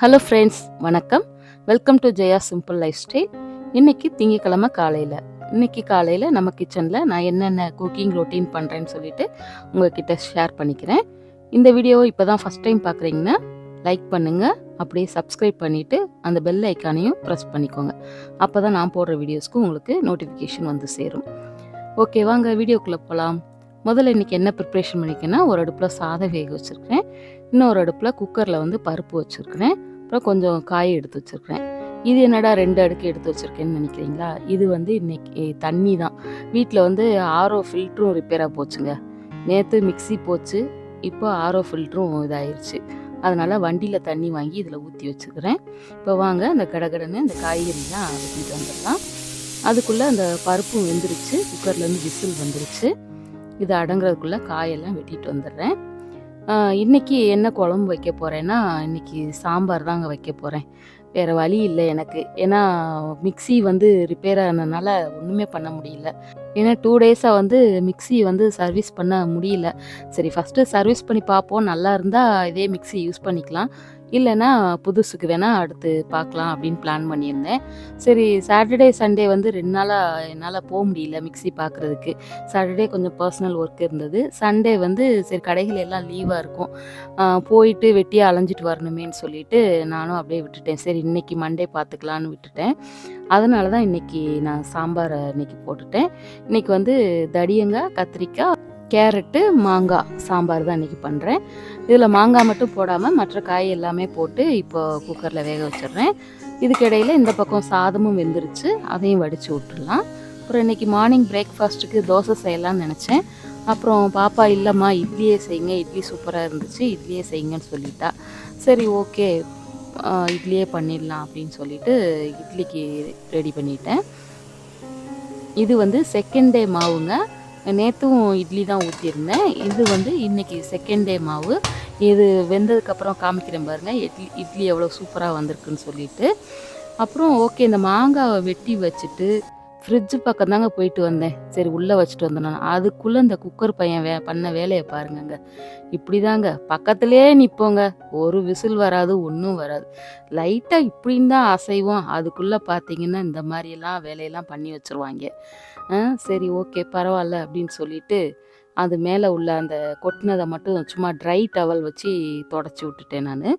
Hello friends, வணக்கம். Welcome to Jaya simple life style. இன்றைக்கி திங்கக்கிழமை காலையில் நம்ம கிச்சனில் நான் என்னென்ன குக்கிங் ரொட்டீன் பண்ணுறேன்னு சொல்லிட்டு உங்கள்கிட்ட ஷேர் பண்ணிக்கிறேன். இந்த வீடியோவை இப்போ தான் ஃபஸ்ட் டைம் பார்க்குறீங்கன்னா லைக் பண்ணுங்கள், அப்படியே சப்ஸ்கிரைப் பண்ணிவிட்டு அந்த பெல் ஐக்கானையும் ப்ரெஸ் பண்ணிக்கோங்க. அப்போ தான் நான் போடுற வீடியோஸ்க்கு உங்களுக்கு நோட்டிஃபிகேஷன் வந்து சேரும். ஓகே, வாங்க வீடியோக்குள்ளே போகலாம். முதல்ல இன்றைக்கி என்ன ப்ரிப்ரேஷன் பண்ணிக்கேன்னா, ஒரு அடுப்பில் சாதம் வேக வச்சுருக்கேன், இன்னொரு அடுப்பில் குக்கரில் வந்து பருப்பு வச்சுருக்கிறேன், அப்புறம் கொஞ்சம் காய் எடுத்து வச்சுருக்கிறேன். இது என்னடா 2 அடுக்கு எடுத்து வச்சுருக்கேன்னு நினைக்கிறீங்களா? இது வந்து இன்றைக்கி தண்ணி தான். வீட்டில் வந்து ஆர்ஓ ஃபில்ட்ரும் ரிப்பேராக போச்சுங்க. நேற்று மிக்ஸி போச்சு, இப்போ ஆர்ஓ ஃபில்ட்ரும் இதாகிருச்சு. அதனால் வண்டியில் தண்ணி வாங்கி இதில் ஊற்றி வச்சுக்கிறேன். இப்போ வாங்க இந்த கடகடன்னு இந்த காய்கறிலாம் வெட்டிட்டு வந்துடலாம். அதுக்குள்ளே அந்த பருப்பும் வெந்துருச்சு, குக்கர்லேருந்து விசில் வந்துருச்சு. இது அடங்குறதுக்குள்ளே காயெல்லாம் வெட்டிட்டு வந்துடுறேன். இன்றைக்கி என்ன குழம்பு வைக்க போகிறேன்னா, இன்றைக்கி சாம்பார் தாங்க வைக்க போகிறேன். வேறு வழி இல்லை எனக்கு. ஏன்னா மிக்ஸி வந்து ரிப்பேர் ஆனதுனால ஒன்றுமே பண்ண முடியல. ஏன்னா 2 டேஸாக வந்து மிக்ஸி வந்து சர்வீஸ் பண்ண முடியல. சரி, ஃபஸ்ட்டு சர்வீஸ் பண்ணி பார்ப்போம், நல்லா இருந்தால் இதே மிக்ஸி யூஸ் பண்ணிக்கலாம், இல்லைன்னா புதுசுக்கு வேணால் அடுத்து பார்க்கலாம் அப்படின்னு பிளான் பண்ணியிருந்தேன். சரி, சாட்டர்டே சண்டே வந்து 2 நாளாக என்னால் போக முடியல மிக்ஸி பார்க்குறதுக்கு. சாட்டர்டே கொஞ்சம் பர்சனல் ஒர்க் இருந்தது. சண்டே வந்து சரி கடைகள் எல்லாம் லீவாக இருக்கும், போயிட்டு வெட்டியாக அலைஞ்சிட்டு வரணுமேன்னு சொல்லிட்டு நானும் அப்படியே விட்டுட்டேன். சரி, இன்றைக்கி மண்டே பார்த்துக்கலான்னு விட்டுட்டேன். அதனால தான் இன்றைக்கி நான் சாம்பாரை இன்றைக்கி போட்டுட்டேன். இன்றைக்கி வந்து தடியங்காய், கத்திரிக்காய், கேரட்டு, மாங்காய் சாம்பார் தான் இன்றைக்கி பண்ணுறேன். இதில் மாங்காய் மட்டும் போடாமல் மற்ற காய் எல்லாமே போட்டு இப்போ குக்கரில் வேக வச்சிடுறேன். இதுக்கிடையில் இந்த பக்கம் சாதமும் வெந்துருச்சு, அதையும் வடித்து விட்டுடலாம். அப்புறம் இன்றைக்கி மார்னிங் பிரேக்ஃபாஸ்ட்டுக்கு தோசை செய்யலான்னு நினச்சேன். அப்புறம் பாப்பா இல்லைம்மா இட்லியே செய்யுங்க, இட்லி சூப்பராக இருந்துச்சு, இட்லியே செய்யுங்கன்னு சொல்லிட்டா. சரி, ஓகே, இட்லியே பண்ணிடலாம் அப்படின்னு சொல்லிட்டு இட்லிக்கு ரெடி பண்ணிட்டேன். இது வந்து செகண்ட் டே மாவுங்க. நேற்றும் இட்லி தான் ஊற்றிருந்தேன். இது வந்து இன்றைக்கி செகண்ட் டே மாவு. இது வெந்ததுக்கப்புறம் காமிக்கிறேன் பாருங்கள், இட்லி எவ்வளோ சூப்பராக வந்திருக்குன்னு சொல்லிட்டு. அப்புறம் ஓகே, இந்த மாங்காவை வெட்டி வச்சுட்டு ஃப்ரிட்ஜு பக்கம் தாங்க போயிட்டு வந்தேன். சரி, உள்ளே வச்சுட்டு வந்தேன் நான். அதுக்குள்ளே இந்த குக்கர் பையன் பண்ண வேலையை பாருங்கங்க. இப்படி தாங்க பக்கத்துலேயே நிற்போங்க, ஒரு விசில் வராது, ஒன்றும் வராது. லைட்டாக இப்படின்னு தான் அசைவோம், அதுக்குள்ளே பார்த்தீங்கன்னா இந்த மாதிரியெல்லாம் வேலையெல்லாம் பண்ணி வச்சுருவாங்க. சரி, ஓகே, பரவாயில்ல அப்படின்னு சொல்லிட்டு அது மேலே உள்ள அந்த கொட்டினதை மட்டும் சும்மா ட்ரை டவல் வச்சு தொடச்சி விட்டுட்டேன் நான்.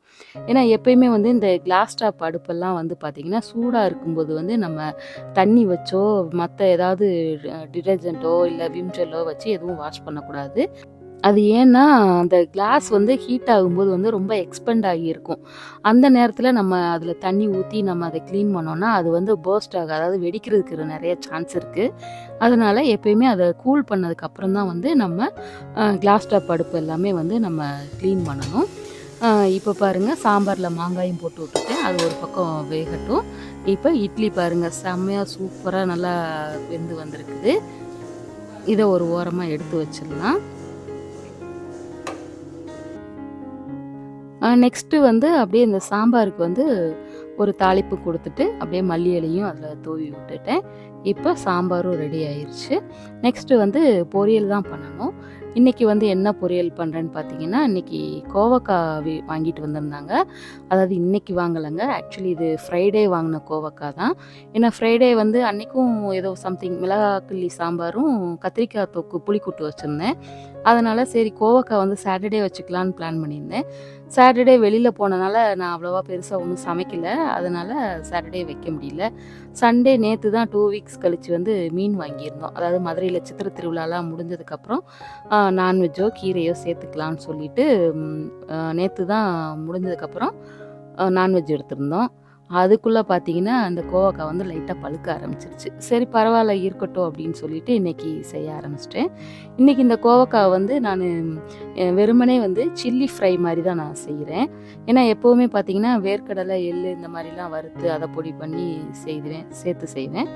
ஏன்னா எப்பயுமே வந்து இந்த கிளாஸ் டாப் அடுப்பெல்லாம் வந்து பார்த்திங்கன்னா சூடாக இருக்கும்போது வந்து நம்ம தண்ணி வச்சோ மற்ற ஏதாவது டிடர்ஜென்ட்டோ இல்லை விம்ஜெல்லோ வச்சு எதுவும் வாஷ் பண்ணக்கூடாது. அது ஏன்னா அந்த கிளாஸ் வந்து ஹீட் ஆகும்போது வந்து ரொம்ப எக்ஸ்பெண்ட் ஆகியிருக்கும். அந்த நேரத்தில் நம்ம அதில் தண்ணி ஊற்றி நம்ம அதை க்ளீன் பண்ணோன்னா அது வந்து பர்ஸ்ட் ஆகும், அதாவது வெடிக்கிறதுக்கு நிறைய சான்ஸ் இருக்குது. அதனால் எப்பயுமே அதை கூல் பண்ணதுக்கப்புறம் தான் வந்து நம்ம கிளாஸ் டாப் அடுப்பு எல்லாமே வந்து நம்ம க்ளீன் பண்ணணும். இப்போ பாருங்கள், சாம்பாரில் மாங்காயும் போட்டு விட்டுட்டேன், அது ஒரு பக்கம் வேகட்டும். இப்போ இட்லி பாருங்கள், செம்மையாக சூப்பராக நல்லா வெந்து வந்திருக்குது. இதை ஒரு ஓரமாக எடுத்து வச்சிடலாம். நெக்ஸ்ட்டு வந்து அப்படியே இந்த சாம்பாருக்கு வந்து ஒரு தாளிப்பு கொடுத்துட்டு அப்படியே மல்லி இலையும் அதில் தூவி விட்டுட்டேன். இப்போ சாம்பாரும் ரெடி ஆயிடுச்சு. நெக்ஸ்ட்டு வந்து பொரியல் தான் பண்ணணும். இன்றைக்கி வந்து என்ன பொரியல் பண்ணுறேன்னு பார்த்தீங்கன்னா, இன்றைக்கி கோவக்காய் வாங்கிட்டு வந்திருந்தாங்க. அதாவது இன்றைக்கி வாங்கலைங்க, ஆக்சுவலி இது ஃப்ரைடே வாங்கின கோவக்காய் தான். ஏன்னா ஃப்ரைடே வந்து அன்றைக்கும் ஏதோ சம்திங் மிளகாக்கிள்ளி சாம்பாரும் கத்திரிக்காய் தொக்கு புளிக்கூட்டு வச்சுருந்தேன். அதனால் சரி கோவக்காய் வந்து சாட்டர்டே வச்சுக்கலான்னு பிளான் பண்ணியிருந்தேன். சாட்டர்டே வெளியில் போனனால நான் அவ்வளோவா பெருசாக ஒன்றும் சமைக்கலை, அதனால் சாட்டர்டே வைக்க முடியல. சண்டே நேற்று தான் 2 வீக்ஸ் கழித்து வந்து மீன் வாங்கியிருந்தோம். அதாவது மதுரையில் சித்திரை திருவிழாலாம் முடிஞ்சதுக்கப்புறம் நான்வெஜ்ஜோ கீரையோ சேர்த்துக்கலான்னு சொல்லிட்டு நேற்று தான் முடிஞ்சதுக்கப்புறம் நான்வெஜ் எடுத்திருந்தோம். அதுக்குள்ளே பார்த்தீங்கன்னா அந்த கோவக்காய் வந்து லைட்டாக பழுக்க ஆரம்பிச்சிருச்சு. சரி, பரவாயில்ல இருக்கட்டும் அப்படின்னு சொல்லிட்டு இன்றைக்கி செய்ய ஆரம்பிச்சிட்டேன். இன்றைக்கி இந்த கோவக்காய் வந்து நான் வெறுமனே வந்து சில்லி ஃப்ரை மாதிரி தான் நான் செய்கிறேன். ஏன்னா எப்போவுமே பார்த்திங்கன்னா வேர்க்கடலை, எள் இந்த மாதிரிலாம் வறுத்து அதை பொடி பண்ணி சேர்த்து செய்வேன்.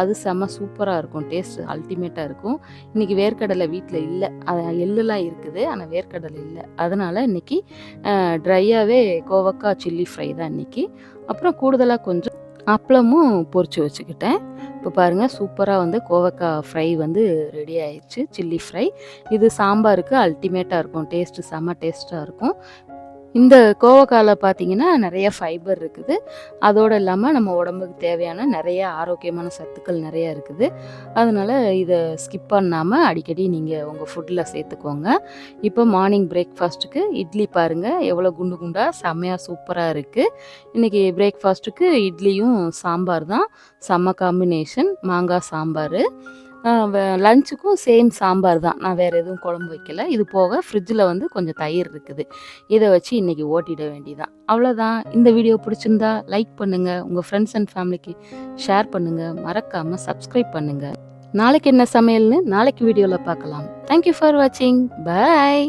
அது செம்ம சூப்பராக இருக்கும், டேஸ்ட் அல்டிமேட்டாக இருக்கும். இன்றைக்கி வேர்க்கடலை வீட்டில் இல்லை, எள்ளுலாம் இருக்குது, ஆனால் வேர்க்கடலை இல்லை. அதனால் இன்றைக்கி ட்ரையாகவே கோவக்காய் சில்லி ஃப்ரை தான் இன்றைக்கி. அப்புறம் கூடுதலாக கொஞ்சம் அப்பளமும் பொரிச்சு வச்சுக்கிட்டேன். இப்போ பாருங்கள், சூப்பராக வந்து கோவக்காய் ஃப்ரை வந்து ரெடி ஆயிடுச்சு, சில்லி ஃப்ரை. இது சாம்பாருக்கு அல்டிமேட்டாக இருக்கும், டேஸ்ட்டு செம்ம டேஸ்ட்டாக இருக்கும். இந்த கோவக்கால பார்த்தீங்கன்னா, நெறைய ஃபைபர் இருக்குது. அதோட இல்லாம நம்ம உடம்புக்கு தேவையான நெறைய ஆரோக்கியமான சத்துக்கள் நெறைய இருக்குது. அதனால இத ஸ்கிப் பண்ணாம அடிக்கடி நீங்க உங்க ஃபுட்ல சேர்த்துக்கோங்க. இப்போ மார்னிங் பிரேக்ஃபாஸ்ட்டுக்கு இட்லி பாருங்க, எவ்வளோ குண்டு குண்டா செம்மையா சூப்பரா இருக்கு. இன்னைக்கு பிரேக்ஃபாஸ்ட்டுக்கு இட்லியும் சாம்பார் தான். செம்ம காம்பினேஷன். மாங்காய் சாம்பாரு. லஞ்சுக்கும் சேம் சாம்பார் தான். நான் வேறு எதுவும் குழம்பு வைக்கல. இது போக ஃப்ரிட்ஜில் வந்து கொஞ்சம் தயிர் இருக்குது. இதை வச்சு இன்றைக்கி ஓட்டிட வேண்டியதான். அவ்வளோதான். இந்த வீடியோ பிடிச்சிருந்தா லைக் பண்ணுங்கள், உங்கள் ஃப்ரெண்ட்ஸ் அண்ட் ஃபேமிலிக்கு ஷேர் பண்ணுங்கள், மறக்காமல் சப்ஸ்கிரைப் பண்ணுங்கள். நாளைக்கு என்ன சமையல்னு நாளைக்கு வீடியோவில் பார்க்கலாம். தேங்க்யூ ஃபார் வாட்சிங். பாய்.